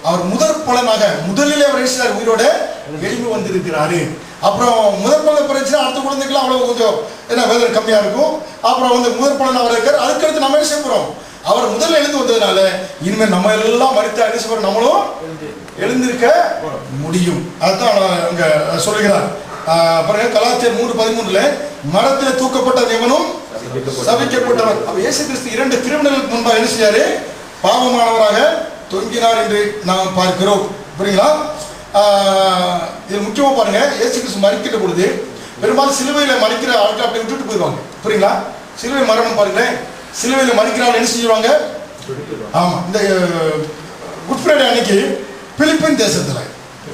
அவர் முதற் பலனாக முதலில் அவர் என்ன உயிரோட எழுப்பி வந்திருக்கிறாரு. அப்புறம் முதற் பலன் பிரச்சனை அடுத்த குழந்தைக்கெல்லாம் அவ்வளவு கொஞ்சம் என்ன வேதனை கம்மியா இருக்கும். அப்புறம் வந்து முதற் பலன் அவர் இருக்கார். அதுக்கடுத்து நம்ம என்ன செய்ய போறோம்? அவர் முதல்ல எழுந்து வந்ததுனால இனிமேல் நம்ம எல்லாம் மரித்த என்ன செய்ய நம்மளும் எழுந்திருக்க முடியும். அதுதான் அங்க சொல்லுகிறார். பாருங்க கலாத்தியர் 3:13 மரத்தில் தூக்கப்பட்ட எவனும் சபிக்கப்பட்டவர். அப்ப இயேசு கிறிஸ்து 2 திருமணங்களுக்கு முன்பாக என்ன செய்யாரு? பாவமானவராக தொங்கினார் என்று நாம் பார்க்கிறோம். புரியுங்களா? இது முக்கியமா பாருங்க, இயேசு கிறிஸ்து மரிக்கிற பொழுது பெரும்பாலும் சிலுவையில மரிக்கிற ஆட்கள் அப்படி விட்டுட்டு போயிடுவாங்க. புரியுங்களா? சிலுவை மரணம் பாருங்க, சிலுவையில மரிக்கிறாங்க என்ன செஞ்சுருவாங்க? ஆமா, இந்த குட் ஃப்ரைடே அன்னைக்கு பிலிப்பின் தேசத்துல,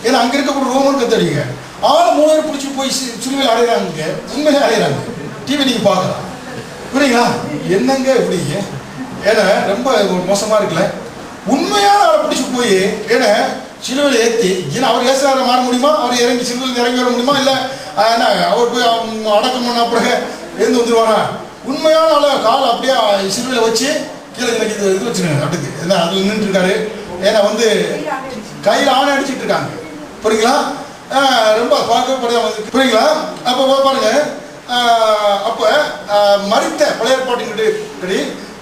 ஏன்னா அங்க இருக்கக்கூடிய ரோமன் கத்தடிங்க 3 பேர் பிடிச்சி போய் சிலுவையில் அடைகிறாங்க. உண்மையிலே அடைகிறாங்க. டிவி நீங்க பார்க்கலாம். புரியுங்களா? என்னங்க இப்படி? ஏன்னா ரொம்ப மோசமா இருக்குல்ல. உண்மையான ஆளை பிடிச்சி போய் ஏன்னா சிலுவையில் ஏற்றி, ஏன்னா அவர் ஏசுறாரை மாற முடியுமா? அவர் இறங்கி சிலுவையில் இறங்கி வர முடியுமா? இல்லை அவர் போய் அடக்கம் பண்ண பிறகு எழுந்து வந்துருவாங்க. உண்மையான ஆளை காலை அப்படியே சிலுவையில் வச்சு கீழே எனக்கு இது வச்சுருங்க அடுக்கு என்ன அதில் நின்று இருக்காரு. ஏன்னா வந்து கையில் ஆணை அடிச்சுட்டு இருக்காங்க. புரியுங்களா? ரொம்ப பார்க்கப்படியா வந்து புரியுங்களா? அப்போ பாருங்க, அப்போ மரித்த பழைய ஏற்பாட்டின்படி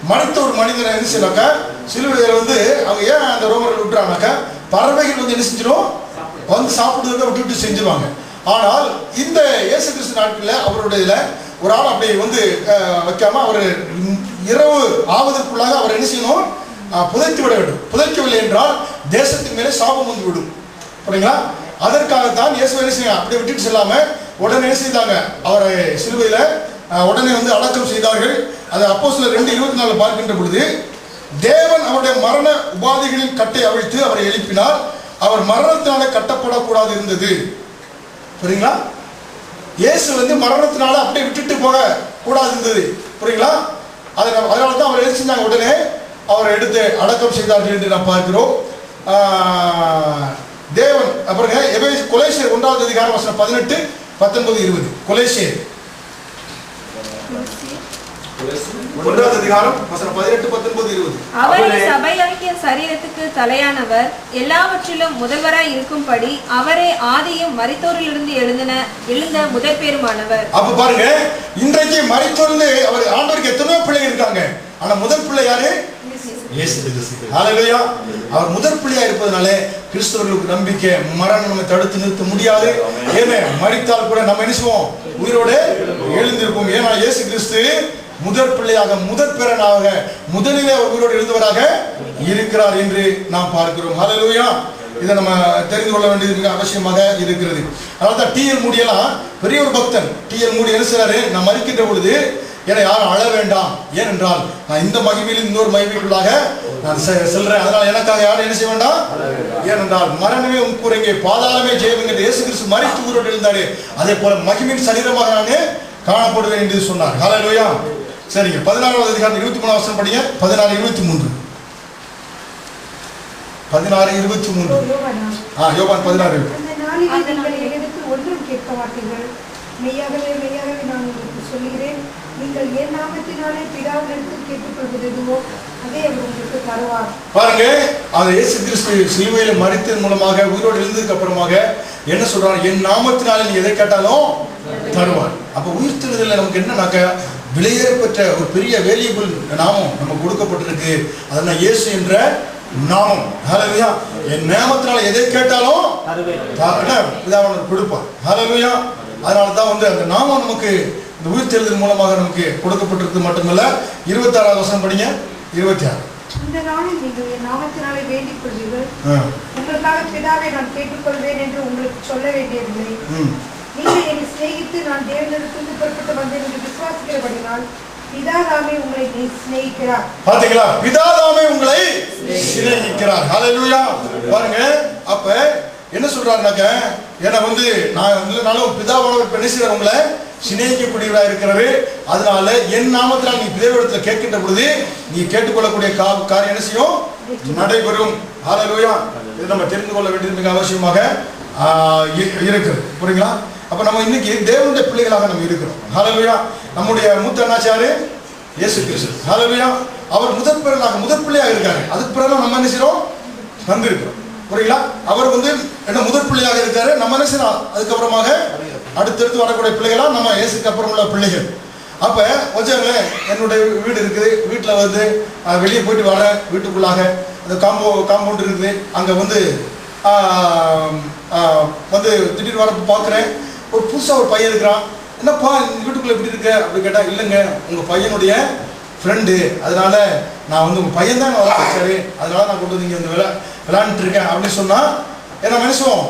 மரித்த ஒரு மனிதனை என்ன செய்யலாக்கா சிலுவையில் வந்து அவங்க ஏன் அந்த ரோமர்கள் விட்டுறாங்கனாக்கா பறவைகள் வந்து என்ன செஞ்சிடும் வந்து சாப்பிடுறத விட்டு செஞ்சிருவாங்க. ஆனால் இந்த இயேசு கிறிஸ்து நாட்களில் அவருடைய இதில் ஒரு ஆள் அப்படி வந்து வைக்காம அவர் இரவு ஆவதற்குள்ளாக அவர் என்ன செய்யணும்? புதைத்து விட வேண்டும். புதைக்கவில்லை என்றால் தேசத்தின் மேலே சாபம் வந்து விடும். புரியுங்களா? அதற்காகத்தான் இயேசு என்ன செய்ய அப்படியே விட்டுட்டு செல்லாம உடனே என்ன செய்தாங்க? அவரை சிலுவையில உடனே வந்து அடக்கம் செய்தார்கள். அது அப்போஸ்தலர் 2:24 பார்க்கின்ற பொழுது தேவன் அவருடைய மரண உபாதைகளின் கட்டை அவிழ்த்து அவரை எழுப்பினார். அவர் மரணத்தினால கட்டப்படக்கூடாது இருந்தது. புரியுங்களா? இயேசு வந்து மரணத்தினால அப்படியே விட்டுட்டு போக கூடாது இருந்தது. புரியுங்களா? அதனால தான் அவர் என்ன செஞ்சாங்க? உடனே அவரை எடுத்து அடக்கம் செய்தார்கள் என்று நாம் பார்க்கிறோம். தேவன் அப்புறம் கொலேசியர் 1வது அதிகாரம் வசனம் 18, 19, 20. கொலேசியர் 1வது அதிகாரம் வசனம் 18, 19, 20. அவரே சபையாகிய சரீரத்துக்கு தலையானவர், எல்லாவற்றிலும் முதல்வராய் இருக்கும்படி அவரே ஆதியும் மரித்தோரிலிருந்து எழுந்த முதற்பேருமானவர். அப்ப பாருங்க, இன்றைக்கு மரித்தோரிலிருந்து அவர் ஆண்டவருக்கு எத்தனையோ பிள்ளைங்க இருக்காங்க. ஆனா முதல் பிள்ளை யாரு? இயேசு கிறிஸ்து. ஹல்லேலூயா. அவர் முதற் பிள்ளையா இருப்பதனால கிறிஸ்தவர்களுக்கு நம்பிக்கை, மரணம் நம்ம தடுத்து நிறுத்த முடியாது. ஏன்னா மரித்தால் கூட நம்ம என்ன செய்வோம்? உயிரோடு எழுந்திருப்போம். ஏன்னா இயேசு கிறிஸ்து முதற் பிள்ளையாக முதற் பேரனாக முதலிலே அவர் உயிரோடு எழுந்தவராக இருக்கிறார் என்று நாம் பார்க்கிறோம். ஹல்லேலூயா. இதை நம்ம தெரிந்து கொள்ள வேண்டியது மிக அவசியமாக இருக்கிறது. அதனால தான் டிஎல் மூடி எல்லாம் பெரிய ஒரு பக்தன். டிஎல் மூடி என்ன செய்றாரு? நான் மரிக்கின்ற பொழுது ஏன்னா யாரும் அழ வேண்டாம், ஏனென்றால் நான் இந்த மகிமையில் இன்னொரு மகிமைக்குள்ளாக நான் செல்றேன். அதனால எனக்காக யாரும் என்ன செய்ய வேண்டாம், ஏனென்றால் மரணமே உட்குறைங்க பாதாளமே ஜெயம் என்று இயேசு கிறிஸ்து மரித்து உயிரோடு எழுந்தாரு. அதே போல மகிமையின் சரீரமாக நான் காணப்படுவேன் என்று சொன்னார். ஹல்லேலூயா. சரிங்க, 16வது அதிகாரம் 23 வசனம் படிங்க. 16:23. 16:23. யோவான் 16. ஒன்றும் கேட்க மாட்டீர்கள், மெய்யாகவே மெய்யாகவே நான் உங்களுக்கு சொல்லுகிறேன், நீங்கள் என் நாமத்தினாலே பிதாவினிடத்தில் கேட்டுக்கொள்வது எதுவோ அதை அவர் உங்களுக்கு தருவார். பாருங்க, அது இயேசு கிறிஸ்து சிலுவையில மரித்ததன் மூலமாக உயிரோடு எழுந்ததுக்கு அப்புறமாக என்ன சொல்றாரு? என் நாமத்தினாலே நீ எதை கேட்டாலும் தருவார். அப்ப உயிர்த்தெழுதல நமக்கு என்னன்னாக்க விலையேறப்பட்ட ஒரு பெரிய வேல்யூபிள் நாமம் நமக்கு கொடுக்கப்பட்டிருக்கு. அதனால் இயேசு என்ற நாமம். ஹல்லேலூயா. என் நாமத்தினால எதை கேட்டாலும் பிதாவானவர் கொடுப்பார். ஹல்லேலூயா. அதனால தான் வந்து அந்த நாமம் நமக்கு இந்த உயிர்த்தெழுதல் மூலமாக நமக்கு கொடுக்கப்பட்டிருக்கு. மட்டுமல்ல, 26வது வசனம் படிங்க. 26. இந்த நாளில் நீங்கள் என் நாமத்தினாலே வேண்டிக் கொள்வீர்கள், உங்களுக்காக பிதாவை நான் கேட்டுக்கொள்வேன் என்று உங்களுக்கு சொல்ல வேண்டியதில்லை. நீங்கள் என்னை சிநேகித்து நான் தேவனிடத்திலிருந்து புறப்பட்டு வந்தேன் என்று விசுவாசிக்கிறபடினால் பிதாதாமே உங்களை சிநேகிக்கிறார். பாத்தீங்களா? பிதாதாமே உங்களை சிநேகிக்கிறார். ஹல்லேலூயா. பாருங்க, அப்ப என்ன சொல்றாருனாக்க, ஏன்னா வந்து நான் இல்லைனாலும் பிதாவானவர் பெண்ணீர் உங்களை சிநேகிக்கக்கூடியவராக இருக்கிறாரு. அதனால என் நாமத்தினால் நீ பிதாவிடத்தில் கேட்கின்ற பொழுது நீ கேட்டுக்கொள்ளக்கூடிய காரியம் என்ன செய்யும்? நடைபெறும். ஹல்லேலூயா. இது நம்ம தெரிந்து கொள்ள வேண்டியது மிக அவசியமாக இருக்குது. புரியுங்களா? அப்ப நம்ம இன்னைக்கு தேவனுடைய பிள்ளைகளாக நம்ம இருக்கிறோம். ஹல்லேலூயா. நம்முடைய மூத்த அண்ணாச்சாரு இயேசு கிறிஸ்து. ஹல்லேலூயா. அவர் முதற் பிள்ளையாக இருக்காரு. அதுக்கு பிறகு நம்ம என்ன செய்யறோம்? வந்திருக்கிறோம். புரியுங்களா? அவர் வந்து என்ன முதற் பிள்ளையாக இருக்காரு. நம்ம என்ன செய்யலாம்? அதுக்கப்புறமாக அடுத்தடுத்து வரக்கூடிய பிள்ளைகளா நம்ம இயேசுக்கு அப்புறம் உள்ள பிள்ளைகள். அப்ப வச்சாங்களேன், என்னுடைய வீடு இருக்குது, வீட்டில் வந்து வெளியே போயிட்டு வரேன், வீட்டுக்குள்ளாக அந்த காம்பவுண்ட் இருக்குது, அங்கே வந்து திடீர்னு வரப்போ பார்க்குறேன், ஒரு புதுசாக ஒரு பையன் இருக்கிறான். என்னப்பா வீட்டுக்குள்ளே எப்படி இருக்க அப்படின்னு கேட்டால், இல்லைங்க உங்கள் பையனுடைய ஃப்ரெண்டு, அதனால நான் வந்து உங்கள் பையன் தான் வர வச்சாரு, அதனால நான் கொண்டு வந்து இங்கே வந்து விளையாண்டுட்டு இருக்கேன் அப்படின்னு சொன்னால் என்ன மனுஷன்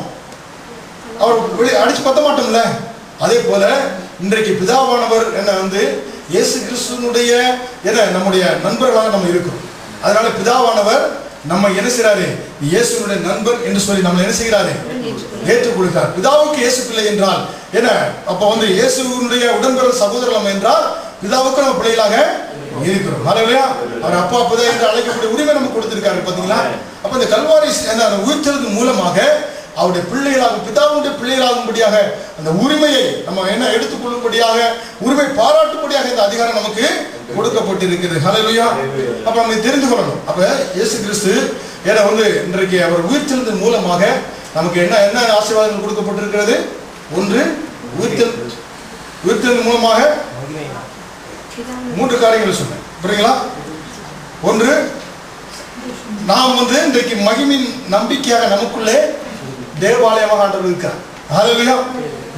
அவர் அடிச்சு பத்த மாட்டோம்ல. அதே போல இன்றைக்கு பிதாவானவர் என்ன வந்து இயேசு கிறிஸ்துவனுடைய என்ன நம்முடைய நண்பர்களாக நம்ம இருக்கிறோம். அதனால பிதாவானவர் நம்ம என்ன செய்யறாரு? இயேசுனுடைய நண்பர் என்று சொல்லி நம்ம என்ன செய்கிறாரு? ஏற்றுக் கொடுக்கிறார். பிதாவுக்கு இயேசு பிள்ளை என்றால் என்ன? அப்ப வந்து இயேசுனுடைய உடன்பிறந்த சகோதரர் என்றால் பிதாவுக்கு நம்ம பிள்ளைகளாக இருக்கிறோம். ஹல்லேலூயா. அவர் அப்பா பிதா என்று அழைக்கக்கூடிய உரிமை நமக்கு கொடுத்திருக்காரு. பாத்தீங்களா? அப்ப இந்த கல்வாரி அந்த உயிர்த்தெழுதல் மூலமாக அவருடைய பிள்ளைகளாக, பிதாவுடைய பிள்ளைகளாகும்படியாக அந்த உரிமையை நம்ம என்ன எடுத்துக்கொள்ளும்படியாக, உரிமை பாராட்டும்படியாக இந்த அதிகாரம் நமக்கு கொடுக்கப்பட்டிருக்கிறது. ஹல்லேலூயா. அப்ப நம்ம தெரிந்து கொள்ளணும். அப்ப இயேசு கிறிஸ்து ஏன்னா வந்து இன்றைக்கு அவர் உயிர்த்தெழுதல் மூலமாக நமக்கு என்ன என்ன ஆசீர்வாதங்கள் கொடுக்கப்பட்டிருக்கிறது? ஒன்று, உயிர்த்தெழுதல் மூலமாக 3 காரியங்கள் சொன்னேன். புரியுங்களா? ஒன்று, நாம் வந்து இன்றைக்கு மகிமின் நம்பிக்கையாக நமக்குள்ளே தேவாலயமாக ஆண்டவர் இருக்கிறார். ஹல்லேலூயா.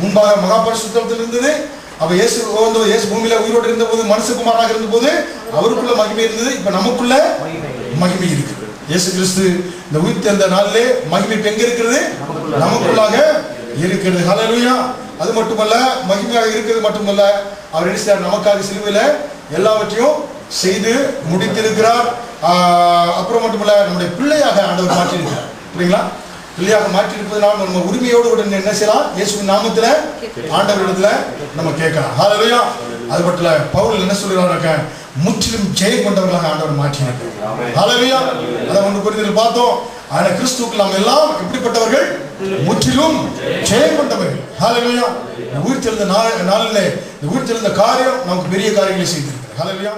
முன்பாக மகா பரிசுத்தத்தில் இருந்தது. அப்ப இயேசு பூமியில உயிரோடு இருந்த போது, மனுஷகுமாராக இருந்த போது அவருக்குள்ள மகிமை இருந்தது. இப்ப நமக்குள்ள மகிமை இருக்கு. இயேசு கிறிஸ்து இந்த உயிர்த்தெழுந்த நாளிலே மகிமை எங்க இருக்கிறது? நமக்குள்ளாக இருக்கிறது. ஹல்லேலூயா. அது மட்டுமல்ல, மகிமையாக இருக்கிறது மட்டுமல்ல, அவர் என்ன செய்தார்? நமக்காக சிலுவையில எல்லாவற்றையும் செய்து முடித்திருக்கிறார். அப்புறம் மட்டுமல்ல, நம்முடைய பிள்ளையாக ஆண்டவர் மாற்றியிருக்கிறார். புரியுங்களா? பிள்ளையாக மாற்றியிருப்பதனால் நம்ம உரிமையோடு உடனே என்ன செய்யலாம்? இயேசுவின் நாமத்துல ஆண்டவரிடத்துல நம்ம கேட்கலாம். ஹல்லேலூயா. அது மட்டும் இல்ல, பவுல் என்ன சொல்றாருக்க? முற்றிலும் ஜெயம் கொண்டவர்களாக ஆண்டவர் மாற்றினார். ஹல்லேலூயா. அதை 1 கொரிந்தியரில் பார்த்தோம். ஆனா கிறிஸ்துவுக்கு நாம் எல்லாம் எப்படிப்பட்டவர்கள்? முற்றிலும் ஜெயம் கொண்டவர்கள். ஹல்லேலூயா. உயிர்த்தெழுந்த நாளிலே உயிர்த்தெழுந்த காரியம் நமக்கு பெரிய காரியங்களை செய்திருக்கிறது. ஹல்லேலூயா.